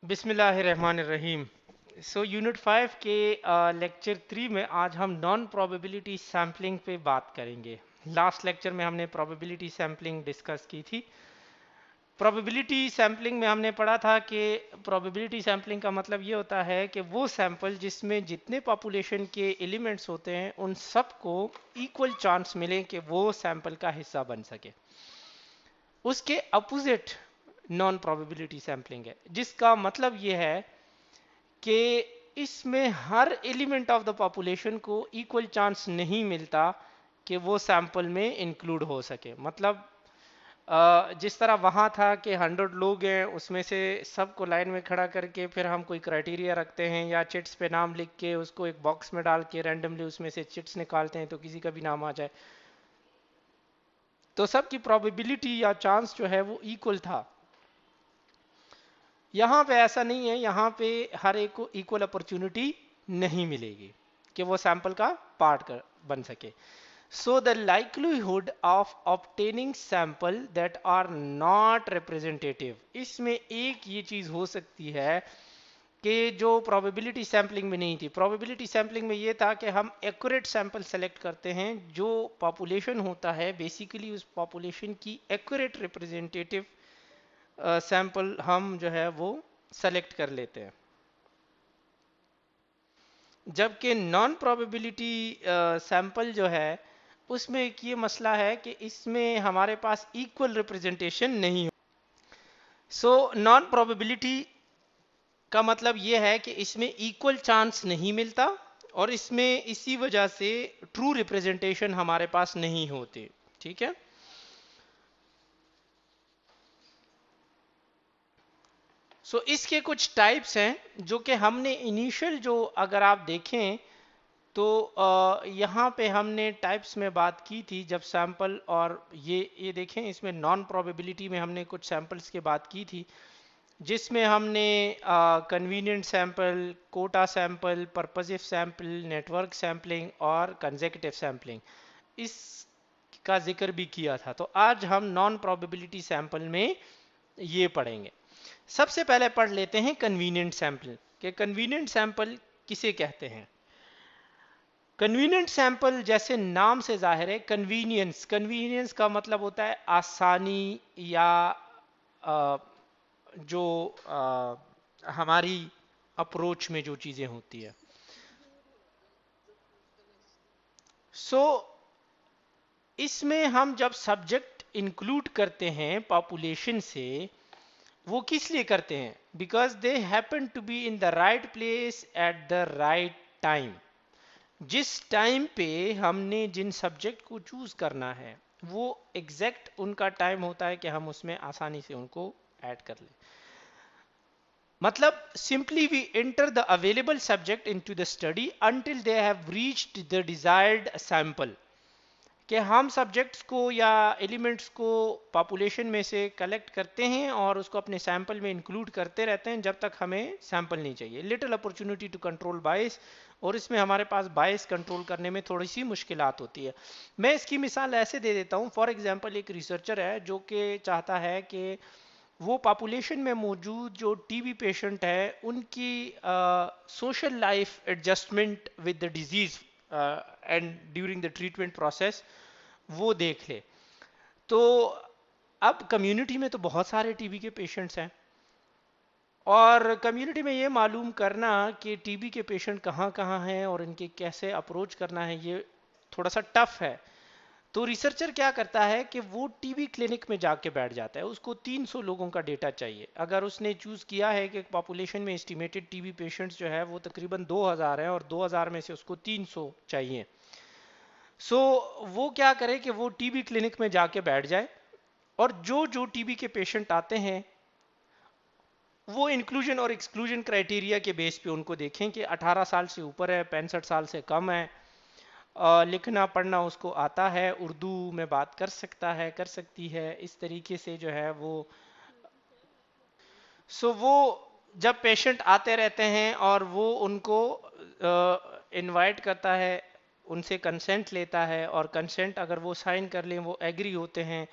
बिस्मिल्लाहिर्रहमानिर्रहीम। यूनिट 5 के लेक्चर 3 में आज हम नॉन प्रोबेबिलिटी सैम्पलिंग पे बात करेंगे। लास्ट लेक्चर में हमने प्रोबेबिलिटी सैम्पलिंग डिस्कस की थी। प्रोबेबिलिटी सैम्पलिंग में हमने पढ़ा था कि प्रोबेबिलिटी सैम्पलिंग का मतलब ये होता है कि वो सैंपल जिसमें जितने पॉपुलेशन के एलिमेंट्स होते हैं उन सबको इक्वल चांस मिले कि वो सैंपल का हिस्सा बन सके। उसके अपोजिट नॉन प्रोबेबिलिटी सैम्पलिंग है, जिसका मतलब ये है कि इसमें हर एलिमेंट ऑफ द पॉपुलेशन को इक्वल चांस नहीं मिलता कि वो सैंपल में इंक्लूड हो सके। मतलब जिस तरह वहाँ था कि 100 लोग हैं, उसमें से सबको लाइन में खड़ा करके फिर हम कोई क्राइटेरिया रखते हैं या चिट्स पे नाम लिख के उसको एक बॉक्स में डाल के रैंडमली उसमें से चिट्स निकालते हैं तो किसी का भी नाम आ जाए, तो सबकी प्रोबेबिलिटी या चांस जो है वो इक्वल था। यहाँ पे ऐसा नहीं है, यहाँ पे हर एक को इक्वल अपॉर्चुनिटी नहीं मिलेगी कि वो सैंपल का पार्ट कर बन सके। So the likelihood of obtaining sample that are not representative, इसमें एक ये चीज हो सकती है कि जो प्रोबेबिलिटी सैम्पलिंग में नहीं थी। प्रोबेबिलिटी सैम्पलिंग में ये था कि हम एक्यूरेट सैंपल सेलेक्ट करते हैं, जो पॉपुलेशन होता है बेसिकली उस पॉपुलेशन की एक्यूरेट रिप्रेजेंटेटिव सैंपल हम जो है वो सेलेक्ट कर लेते हैं। जबकि नॉन प्रोबेबिलिटी सैंपल जो है उसमें एक ये मसला है कि इसमें हमारे पास इक्वल रिप्रेजेंटेशन नहीं हो। सो नॉन प्रोबेबिलिटी का मतलब ये है कि इसमें इक्वल चांस नहीं मिलता और इसमें इसी वजह से ट्रू रिप्रेजेंटेशन हमारे पास नहीं होते। ठीक है। इसके कुछ टाइप्स हैं जो कि हमने इनिशियल जो अगर आप देखें तो यहाँ पे हमने टाइप्स में बात की थी जब सैंपल, और ये देखें इसमें नॉन प्रोबेबिलिटी में हमने कुछ सैंपल्स की बात की थी जिसमें हमने convenient sample, quota sample, purposive sample, network sampling और कंसेक्यूटिव सैंपलिंग इसका जिक्र भी किया था। तो आज हम नॉन प्रोबेबिलिटी सैंपल में ये पढ़ेंगे। सबसे पहले पढ़ लेते हैं कन्वीनियंट सैंपल के कन्वीनियंट सैंपल किसे कहते हैं। कन्वीनियंट सैंपल जैसे नाम से जाहिर है, कन्वीनियंस, कन्वीनियंस का मतलब होता है आसानी या अ, जो हमारी अप्रोच में जो चीजें होती है। सो इसमें हम जब सब्जेक्ट इंक्लूड करते हैं पॉपुलेशन से, वो किस लिए करते हैं? Because they happen to be in the right place at the right time. जिस टाइम पे हमने जिन सब्जेक्ट को चूज करना है वो एग्जैक्ट उनका टाइम होता है कि हम उसमें आसानी से उनको ऐड कर लें। मतलब simply we enter the available subject into the study until they have reached the desired sample, कि हम सब्जेक्ट्स को या एलिमेंट्स को पॉपुलेशन में से कलेक्ट करते हैं और उसको अपने सैंपल में इंक्लूड करते रहते हैं जब तक हमें सैंपल नहीं चाहिए। लिटिल अपॉर्चुनिटी टू कंट्रोल बायस, और इसमें हमारे पास बायस कंट्रोल करने में थोड़ी सी मुश्किलात होती है। मैं इसकी मिसाल ऐसे दे देता हूँ। फॉर एग्जांपल एक रिसर्चर है जो कि चाहता है कि वो पॉपुलेशन में मौजूद जो टीबी पेशेंट है उनकी social life adjustment with the disease and during the treatment process वो देख ले। तो अब कम्युनिटी में तो बहुत सारे टीबी के पेशेंट्स हैं और कम्युनिटी में ये मालूम करना कि टीबी के पेशेंट कहाँ कहाँ हैं और इनके कैसे अप्रोच करना है ये थोड़ा सा टफ है। तो रिसर्चर क्या करता है कि वो टीबी क्लिनिक में जाके बैठ जाता है। उसको 300 लोगों का डेटा चाहिए। अगर उसने चूज किया है कि पॉपुलेशन में एस्टिमेटेड टीबी पेशेंट्स जो है वो तकरीबन 2000 हैं और 2000 में से उसको 300 चाहिए। वो क्या करे कि वो टीबी क्लिनिक में जाके बैठ जाए और जो जो टीबी के पेशेंट आते हैं वो इंक्लूजन और एक्सक्लूजन क्राइटेरिया के बेस पे उनको देखें कि 18 साल से ऊपर है, 65 साल से कम है, लिखना पढ़ना उसको आता है, उर्दू में बात कर सकता है, कर सकती है, इस तरीके से जो है वो। वो जब पेशेंट आते रहते हैं और वो उनको इनवाइट करता है, उनसे कंसेंट लेता है और कंसेंट अगर वो साइन कर लें, वो एग्री होते हैं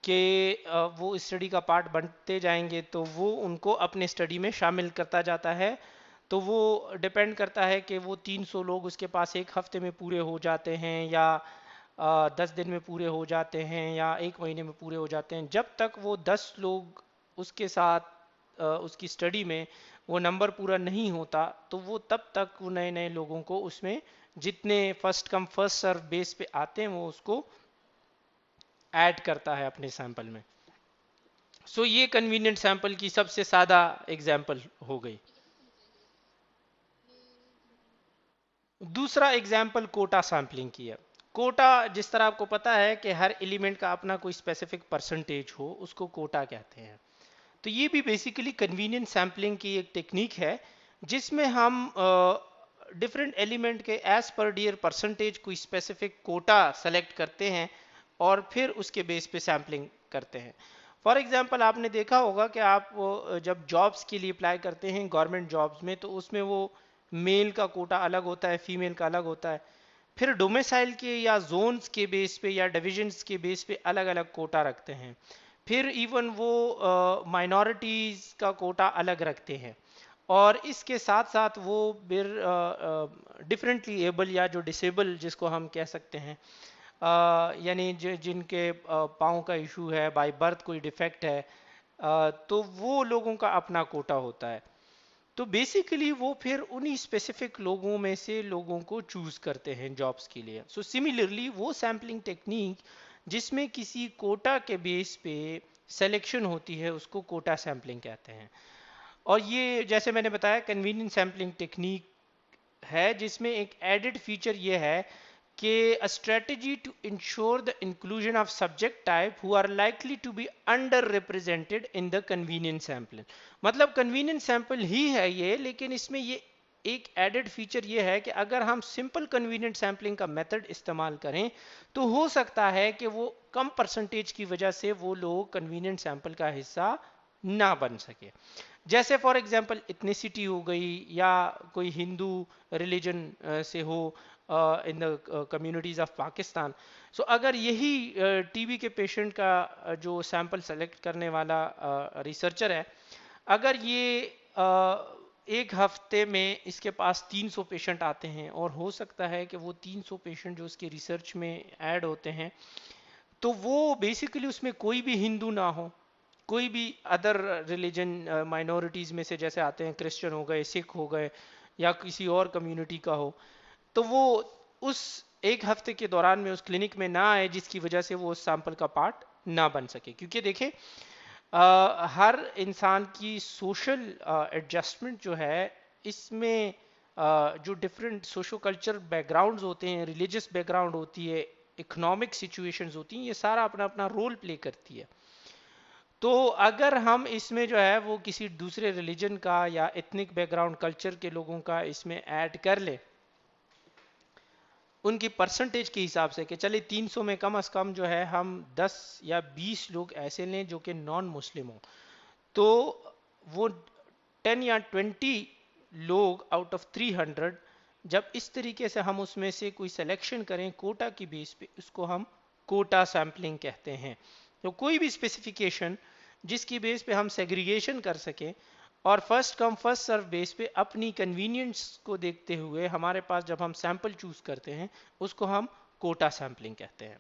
कि वो स्टडी का पार्ट बनते जाएंगे तो वो उनको अपने स्टडी में शामिल करता जाता है। तो वो डिपेंड करता है कि वो 300 लोग उसके पास एक हफ्ते में पूरे हो जाते हैं या 10 दिन में पूरे हो जाते हैं या एक महीने में पूरे हो जाते हैं। जब तक वो 10 लोग उसके साथ उसकी स्टडी में वो नंबर पूरा नहीं होता तो वो तब तक वो नए नए लोगों को उसमें जितने first come first serve base पे आते हैं वो उसको ऐड करता है अपने सैंपल में। सो ये कन्वीनियंट सैंपल की सबसे सादा एग्जांपल हो गई। दूसरा एग्जाम्पल कोटा सैम्पलिंग की है। कोटा, जिस तरह आपको पता है कि हर एलिमेंट का अपना कोई स्पेसिफिक परसेंटेज हो, उसको कोटा कहते हैं। तो ये भी बेसिकली कन्वीनियंट सैम्पलिंग की एक टेक्निक है जिसमें हम डिफरेंट एलिमेंट के एज पर डियर परसेंटेज कोई स्पेसिफिक कोटा सेलेक्ट करते हैं और फिर उसके बेस पे सैम्पलिंग करते हैं। फॉर एग्जांपल आपने देखा होगा कि आप जब जॉब्स के लिए अप्लाई करते हैं गवर्नमेंट जॉब्स में, तो उसमें वो मेल का कोटा अलग होता है, फीमेल का अलग होता है। फिर डोमिसाइल के या जोन्स के बेस पे या डिविजन्स के बेस पे अलग अलग कोटा रखते हैं। फिर इवन वो माइनॉरिटीज़ का कोटा अलग रखते हैं। और इसके साथ साथ वो फिर डिफरेंटली एबल या जो डिसेबल जिसको हम कह सकते हैं, यानी जिनके पाँव का इशू है, बाय बर्थ कोई डिफेक्ट है, तो वो लोगों का अपना कोटा होता है। तो बेसिकली वो फिर उन्हीं स्पेसिफिक लोगों में से लोगों को चूज करते हैं जॉब्स के लिए। सो सिमिलरली वो सैम्पलिंग टेक्निक जिसमें किसी कोटा के बेस पे सिलेक्शन होती है उसको कोटा सैम्पलिंग कहते हैं। और ये जैसे मैंने बताया कन्वीनियंट सैम्पलिंग टेक्निक है जिसमें एक एडेड फीचर ये है कि a strategy to ensure the inclusion of subject type who are likely to be underrepresented in the convenience sampling। मतलब convenience sample ही है ये, लेकिन इसमें ये एक एडेड फीचर ये है कि अगर हम सिंपल कन्वीनियंट सैम्पलिंग का मेथड इस्तेमाल करें तो हो सकता है कि वो कम परसेंटेज की वजह से वो लोग कन्वीनियंट सैंपल का हिस्सा ना बन सके। जैसे फॉर एग्जांपल इथनिसिटी हो गई या कोई हिंदू रिलीजन से हो in the communities of Pakistan. So अगर यही टीबी के पेशेंट का जो सैंपल सेलेक्ट करने वाला रिसर्चर है, अगर ये एक हफ्ते में इसके पास 300 पेशेंट आते हैं और हो सकता है कि वो 300 पेशेंट जो उसके रिसर्च में ऐड होते हैं तो वो बेसिकली उसमें कोई भी हिंदू ना हो, कोई भी अदर रिलीजन माइनॉरिटीज में से जैसे आते हैं, क्रिश्चियन हो गए, सिख हो गए या किसी और कम्युनिटी का हो, तो वो उस एक हफ्ते के दौरान में उस क्लिनिक में ना आए जिसकी वजह से वो उस सैंपल का पार्ट ना बन सके। क्योंकि देखें हर इंसान की सोशल एडजस्टमेंट जो है इसमें जो डिफरेंट सोशो कल्चर बैकग्राउंड्स होते हैं, रिलीजियस बैकग्राउंड होती है, इकोनॉमिक सिचुएशंस होती हैं, ये सारा अपना अपना रोल प्ले करती है। तो अगर हम इसमें जो है वो किसी दूसरे रिलीजन का या एथनिक बैकग्राउंड कल्चर के लोगों का इसमें ऐड कर ले उनकी परसेंटेज के हिसाब से कि चले 300 में कम से कम जो है हम 10 या 20 लोग ऐसे लें जो कि नॉन मुस्लिम हो, तो वो 10 या 20 लोग आउट ऑफ 300 जब इस तरीके से हम उसमें से कोई सिलेक्शन करें कोटा की बेस पे, उसको हम कोटा सैम्पलिंग कहते हैं। तो कोई भी स्पेसिफिकेशन जिसकी बेस पे हम सेग्रीगेशन कर सकें और first come first serve base पे अपनी कन्वीनियंस को देखते हुए हमारे पास जब हम सैंपल चूज करते हैं उसको हम कोटा सैम्पलिंग कहते हैं।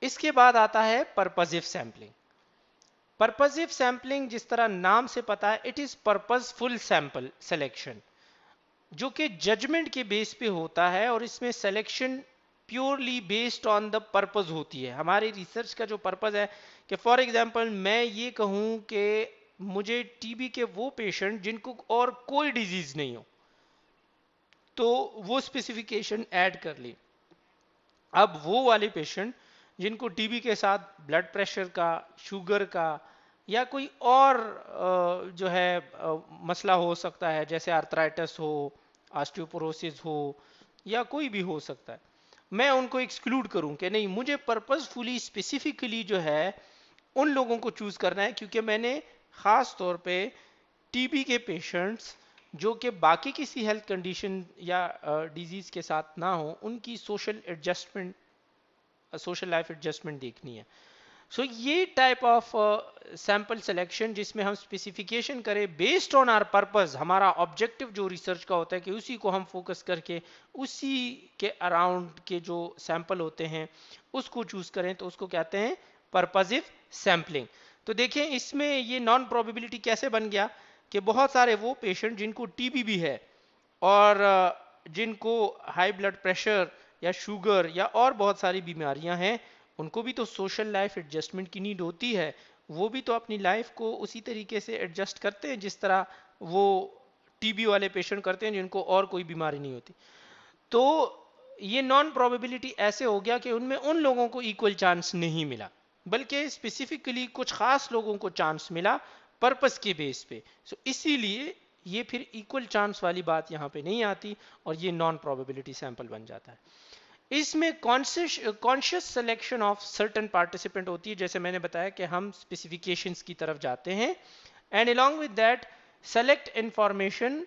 इसके बाद आता है पर्पजिव सैम्पलिंग। पर्पजिव सैम्पलिंग जिस तरह नाम से पता है, it is purposeful sample selection जो कि जजमेंट के बेस पे होता है और इसमें selection purely based on the purpose होती है। हमारी रिसर्च का जो पर्पज है कि फॉर एग्जांपल मैं ये कहूँ कि मुझे टीबी के वो पेशेंट जिनको और कोई डिजीज नहीं हो, तो वो स्पेसिफिकेशन ऐड कर ली। अब वो वाले पेशेंट जिनको टीबी के साथ ब्लड प्रेशर का, शुगर का या कोई और जो है मसला हो सकता है, जैसे आर्थराइटिस हो, ऑस्टियोपोरोसिस हो या कोई भी हो सकता है, मैं उनको एक्सक्लूड करूं कि नहीं, मुझे पर्पसफुली स्पेसिफिकली जो है उन लोगों को चूज करना है क्योंकि मैंने खास तौर पे टीबी के पेशेंट्स जो कि बाकी किसी हेल्थ कंडीशन या डिजीज के साथ ना हो उनकी social adjustment social life adjustment देखनी है। सो ये टाइप ऑफ सैंपल सिलेक्शन जिसमें हम स्पेसिफिकेशन करें बेस्ड ऑन आवर पर्पस, हमारा ऑब्जेक्टिव जो रिसर्च का होता है कि उसी को हम फोकस करके उसी के अराउंड के जो सैंपल होते हैं उसको चूज करें, तो उसको कहते हैं पर्पसिव सैंपलिंग। तो देखें इसमें ये नॉन प्रोबेबिलिटी कैसे बन गया कि बहुत सारे वो पेशेंट जिनको टीबी भी है और जिनको हाई ब्लड प्रेशर या शुगर या और बहुत सारी बीमारियां हैं, उनको भी तो सोशल लाइफ एडजस्टमेंट की नीड होती है। वो भी तो अपनी लाइफ को उसी तरीके से एडजस्ट करते हैं जिस तरह वो टीबी वाले पेशेंट करते हैं जिनको और कोई बीमारी नहीं होती। तो ये नॉन प्रोबेबिलिटी ऐसे हो गया कि उनमें उन लोगों को इक्वल चांस नहीं मिला, बल्कि स्पेसिफिकली कुछ खास लोगों को चांस मिला पर्पस के बेस पे। सो इसीलिए ये फिर इक्वल चांस वाली बात यहाँ पे नहीं आती और ये नॉन प्रोबेबिलिटी सैंपल बन जाता है। इसमें conscious selection of certain participant होती है, जैसे मैंने बताया कि हम स्पेसिफिकेशंस की तरफ जाते हैं and along with that select information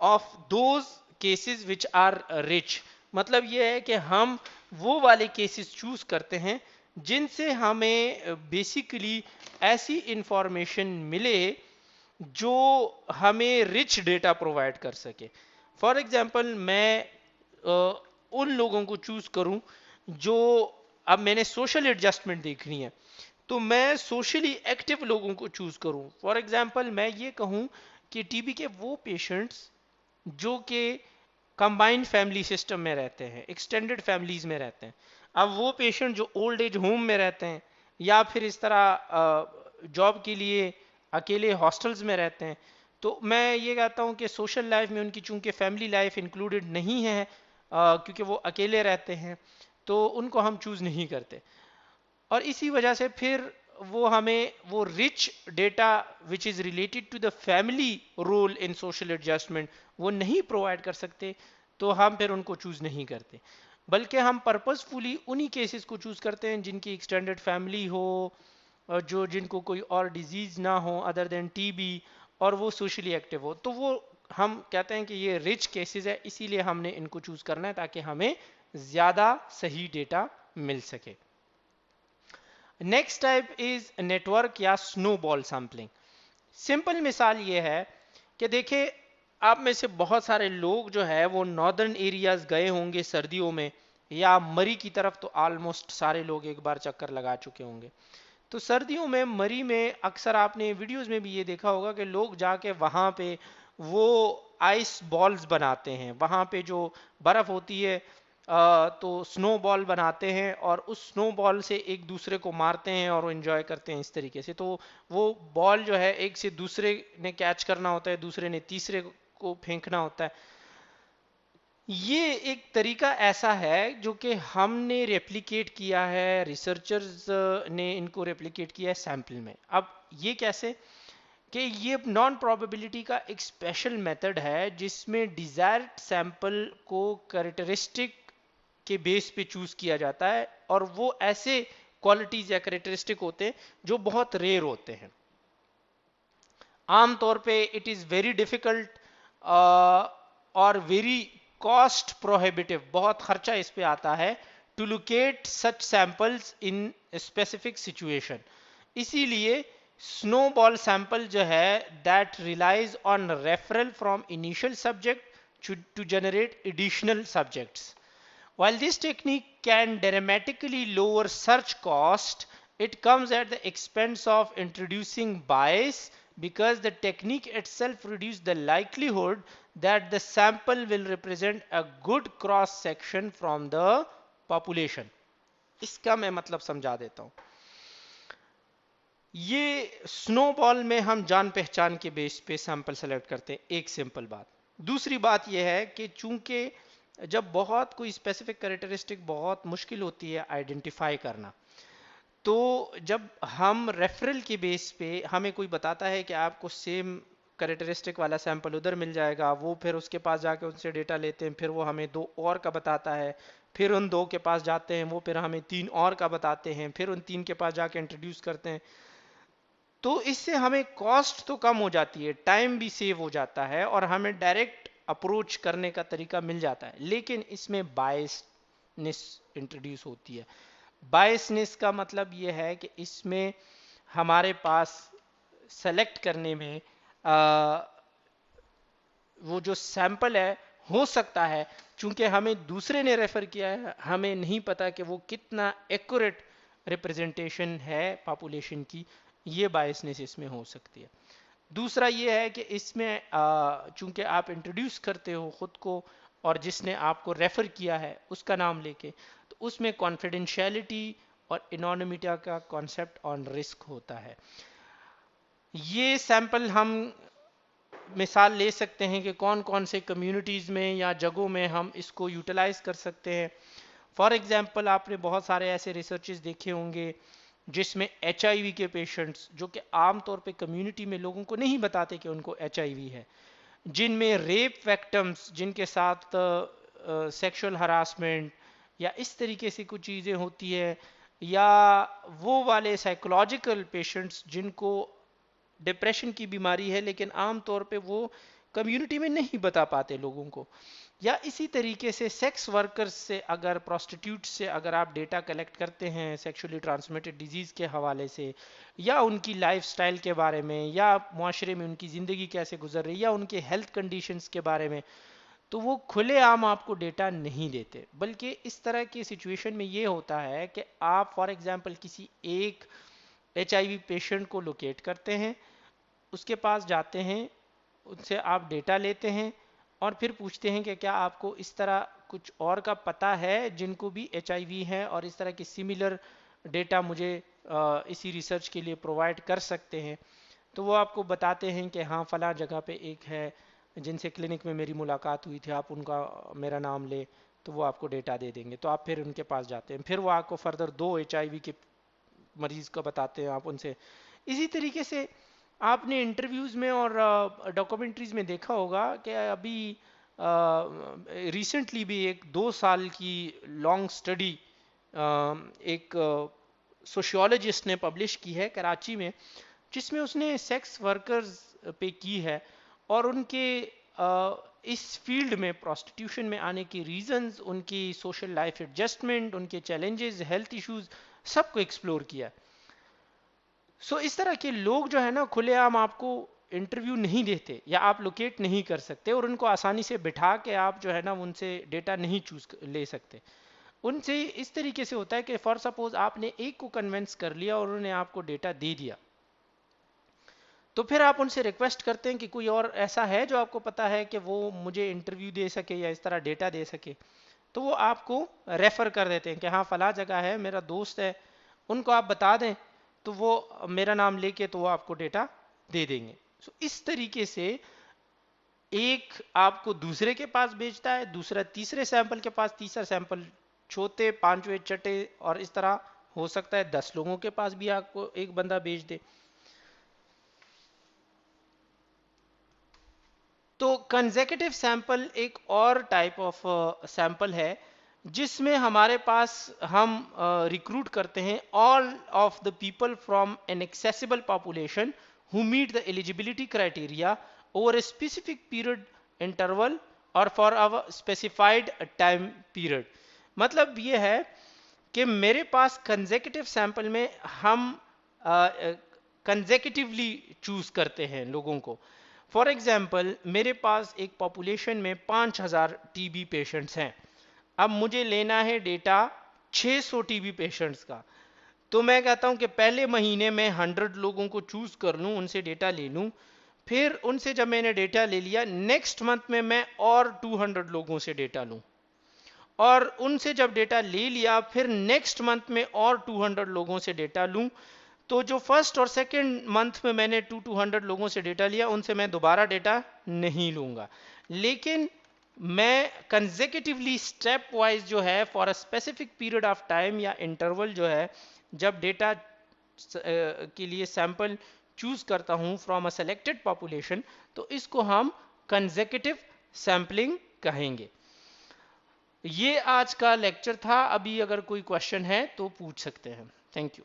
of those cases which are rich. मतलब ये है कि हम वो वाले केसेस चूज करते हैं जिनसे हमें बेसिकली ऐसी इंफॉर्मेशन मिले जो हमें रिच डेटा प्रोवाइड कर सके। फॉर एग्जांपल मैं उन लोगों को चूज करूं जो, अब मैंने सोशल एडजस्टमेंट देखनी है तो मैं सोशली एक्टिव लोगों को चूज करूं। फॉर एग्जांपल मैं ये कहूं कि टीबी के वो पेशेंट्स जो कि कंबाइंड फैमिली सिस्टम में रहते हैं, एक्सटेंडेड फैमिलीज में रहते हैं, अब वो पेशेंट जो ओल्ड एज होम में रहते हैं या फिर इस तरह जॉब के लिए अकेले हॉस्टल्स में रहते हैं, तो मैं ये कहता हूँ कि सोशल लाइफ में उनकी चूंकि फैमिली लाइफ इंक्लूडेड नहीं है क्योंकि वो अकेले रहते हैं, तो उनको हम चूज नहीं करते और इसी वजह से फिर वो हमें वो rich data which is related to the family role in social adjustment वो नहीं प्रोवाइड कर सकते, तो हम फिर उनको चूज नहीं करते, बल्कि हम पर्पसफुली उन्हीं केसेस को चूज करते हैं जिनकी एक्सटेंडेड फैमिली हो, जो जिनको कोई और डिजीज ना हो अदर देन टीबी, और वो सोशली एक्टिव हो। तो वो हम कहते हैं कि ये रिच केसेस है, इसीलिए हमने इनको चूज करना है ताकि हमें ज्यादा सही डेटा मिल सके। नेक्स्ट टाइप इज नेटवर्क या स्नोबॉल सैंपलिंग। सिंपल मिसाल ये है कि देखिए आप में से बहुत सारे लोग जो है वो नॉर्दर्न एरियाज गए होंगे सर्दियों में, या मरी की तरफ तो ऑलमोस्ट सारे लोग एक बार चक्कर लगा चुके होंगे। तो सर्दियों में मरी में अक्सर आपने वीडियोस में भी ये देखा होगा कि लोग जाके वहाँ पे वो आइस बॉल्स बनाते हैं, वहाँ पे जो बर्फ़ होती है तो स्नो बॉल बनाते हैं और उस स्नो बॉल से एक दूसरे को मारते हैं और वो एंजॉय करते हैं इस तरीके से। तो वो बॉल जो है एक से दूसरे ने कैच करना होता है, दूसरे ने तीसरे को फेंकना होता है। ये एक तरीका ऐसा है जो कि हमने रेप्लिकेट किया है, रिसर्चर्स ने इनको रेप्लिकेट किया है सैंपल में। अब ये कैसे कि ये नॉन प्रोबेबिलिटी का एक स्पेशल मेथड है जिसमें डिजायर्ड सैंपल को कैरेक्टरिस्टिक के बेस पे चूज किया जाता है और वो ऐसे क्वालिटीज या कैरेक्टरिस्टिक होते हैं जो बहुत रेयर होते हैं। आमतौर पे इट इज वेरी डिफिकल्ट और वेरी कॉस्ट प्रोहिबिटिव, बहुत खर्चा इस पे आता है to locate such samples in specific situation. इसीलिए स्नोबॉल सैंपल जो है that relies on referral from initial subject to generate additional subjects. While this technique can dramatically lower search cost, it comes at the expense of introducing bias because the technique itself reduces the likelihood that the sample will represent a good cross section from the population. इसका मैं मतलब समझा देता हूँ। ये snowball में हम जान पहचान के बेस पे सैंपल सेलेक्ट करते हैं, एक सिंपल बात। दूसरी बात यह है कि चूंकि जब बहुत कोई स्पेसिफिक कैरेक्टरिस्टिक बहुत मुश्किल होती है आइडेंटिफाई करना, तो जब हम रेफरल के बेस पे हमें कोई बताता है कि आपको सेम कैरेक्टरिस्टिक वाला सैंपल उधर मिल जाएगा, वो फिर उसके पास जाके उनसे डेटा लेते हैं, फिर वो हमें 2 और का बताता है, फिर उन 2 के पास जाते हैं, वो फिर हमें 3 और का बताते हैं, फिर उन 3 के पास जाके इंट्रोड्यूस करते हैं, तो इससे हमें कॉस्ट तो कम हो जाती है, टाइम भी सेव हो जाता है और हमें डायरेक्ट अप्रोच करने का तरीका मिल जाता है। लेकिन इसमें बायस बायसनेस इंट्रोड्यूस होती है। बायसनेस का मतलब ये है कि इसमें हमारे पास सेलेक्ट करने में वो जो सैंपल है, हो सकता है चूंकि हमें दूसरे ने रेफर किया है, हमें नहीं पता कि वो कितना एक्यूरेट रिप्रेजेंटेशन है पॉपुलेशन की, ये बायसनेस इसमें हो सकती है। दूसरा ये है कि इसमें चूंकि आप इंट्रोड्यूस करते हो खुद को और जिसने आपको रेफर किया है उसका नाम लेके, तो उसमें कॉन्फिडेंशियलिटी और एनोनिमिटी का कॉन्सेप्ट ऑन रिस्क होता है। ये सैंपल हम मिसाल ले सकते हैं कि कौन कौन से कम्युनिटीज़ में या जगहों में हम इसको यूटिलाइज कर सकते हैं। फॉर एग्जांपल आपने बहुत सारे ऐसे रिसर्चेस देखे होंगे जिसमें HIV के पेशेंट्स, जो कि आम तौर पे कम्युनिटी में लोगों को नहीं बताते कि उनको HIV है, जिनमें रेप विक्टिम्स जिनके साथ सेक्सुअल हरासमेंट या इस तरीके से कुछ चीज़ें होती है, या वो वाले साइकोलॉजिकल पेशेंट्स जिनको डिप्रेशन की बीमारी है लेकिन आम तौर पे वो कम्युनिटी में नहीं बता पाते लोगों को, या इसी तरीके से सेक्स वर्कर्स से, अगर प्रोस्टिट्यूट से अगर आप डेटा कलेक्ट करते हैं सेक्सुअली ट्रांसमिटेड डिजीज़ के हवाले से, या उनकी लाइफस्टाइल के बारे में, या मुआशरे में उनकी ज़िंदगी कैसे गुजर रही है, या उनके हेल्थ कंडीशंस के बारे में, तो वो खुलेआम आपको डेटा नहीं देते। बल्कि इस तरह की सिचुएशन में ये होता है कि आप फॉर एग्जांपल किसी एक HIV पेशेंट को लोकेट करते हैं, उसके पास जाते हैं, उनसे आप डेटा लेते हैं और फिर पूछते हैं कि क्या आपको इस तरह कुछ और का पता है जिनको भी HIV है और इस तरह की सिमिलर डेटा मुझे इसी रिसर्च के लिए प्रोवाइड कर सकते हैं। तो वो आपको बताते हैं कि हाँ फला जगह पे एक है जिनसे क्लिनिक में मेरी मुलाकात हुई थी, आप उनका मेरा नाम ले, तो वो आपको डेटा दे देंगे। तो आप फिर उनके पास जाते हैं, फिर वो आपको फर्दर 2 HIV के मरीज का बताते हैं, आप उनसे इसी तरीके से आपने इंटरव्यूज़ में और डॉक्यूमेंट्रीज में देखा होगा कि अभी रिसेंटली भी एक 2 साल की लॉन्ग स्टडी एक सोशियोलॉजिस्ट ने पब्लिश की है कराची में, जिसमें उसने सेक्स वर्कर्स पे की है और उनके इस फील्ड में प्रोस्टिट्यूशन में आने की रीजंस, उनकी सोशल लाइफ एडजस्टमेंट, उनके चैलेंजेस, हेल्थ इश्यूज, सबको एक्सप्लोर किया। सो इस तरह के लोग जो है ना खुलेआम आपको इंटरव्यू नहीं देते या आप लोकेट नहीं कर सकते और उनको आसानी से बिठा के आप जो है ना उनसे डेटा नहीं चूज ले सकते। उनसे इस तरीके से होता है कि फॉर सपोज आपने एक को कन्विंस कर लिया और उन्होंने आपको डेटा दे दिया, तो फिर आप उनसे रिक्वेस्ट करते हैं कि कोई और ऐसा है जो आपको पता है कि वो मुझे इंटरव्यू दे सके या इस तरह डेटा दे सके, तो वो आपको रेफर कर देते हैं कि हाँ फला जगह है, मेरा दोस्त है, उनको आप बता दें तो वो मेरा नाम लेके तो वो आपको डेटा दे देंगे। सो इस तरीके से एक आपको दूसरे के पास भेजता है, दूसरा तीसरे सैंपल के पास, तीसरा सैंपल चौथे पांचवें छठे और इस तरह हो सकता है 10 लोगों के पास भी आपको एक बंदा भेज दे। तो कंसेक्यूटिव सैंपल एक और टाइप ऑफ सैंपल है जिसमें हमारे पास हम रिक्रूट करते हैं all of the people from an accessible population who meet the eligibility criteria over a specific period interval और for a specified time period. मतलब ये है कि मेरे पास कंसेक्यूटिव सैंपल में हम कंसेक्यूटिवली चूज करते हैं लोगों को। फॉर एग्जाम्पल मेरे पास एक पॉपुलेशन में 5000 टीबी पेशेंट्स हैं, अब मुझे लेना है डेटा 600 टीबी पेशेंट्स का, तो मैं कहता हूं कि पहले महीने में 100 लोगों को चूज कर लूं, उनसे डेटा ले लूं, फिर उनसे जब मैंने डेटा ले लिया नेक्स्ट मंथ में मैं और 200 लोगों से डेटा लूं, और उनसे जब डेटा ले लिया फिर नेक्स्ट मंथ में और 200 लोगों से डेटा लूं, तो जो फर्स्ट और सेकंड मंथ में मैंने 200 लोगों से डेटा लिया उनसे मैं दोबारा डेटा नहीं लूंगा, लेकिन मैं कंसेक्यूटिवली स्टेप वाइज जो है for a specific period of time या इंटरवल जो है जब डेटा के लिए सैंपल चूज करता हूं फ्रॉम अ सेलेक्टेड पॉपुलेशन, तो इसको हम कंसेक्यूटिव सैंपलिंग कहेंगे। ये आज का लेक्चर था, अभी अगर कोई क्वेश्चन है तो पूछ सकते हैं। Thank you.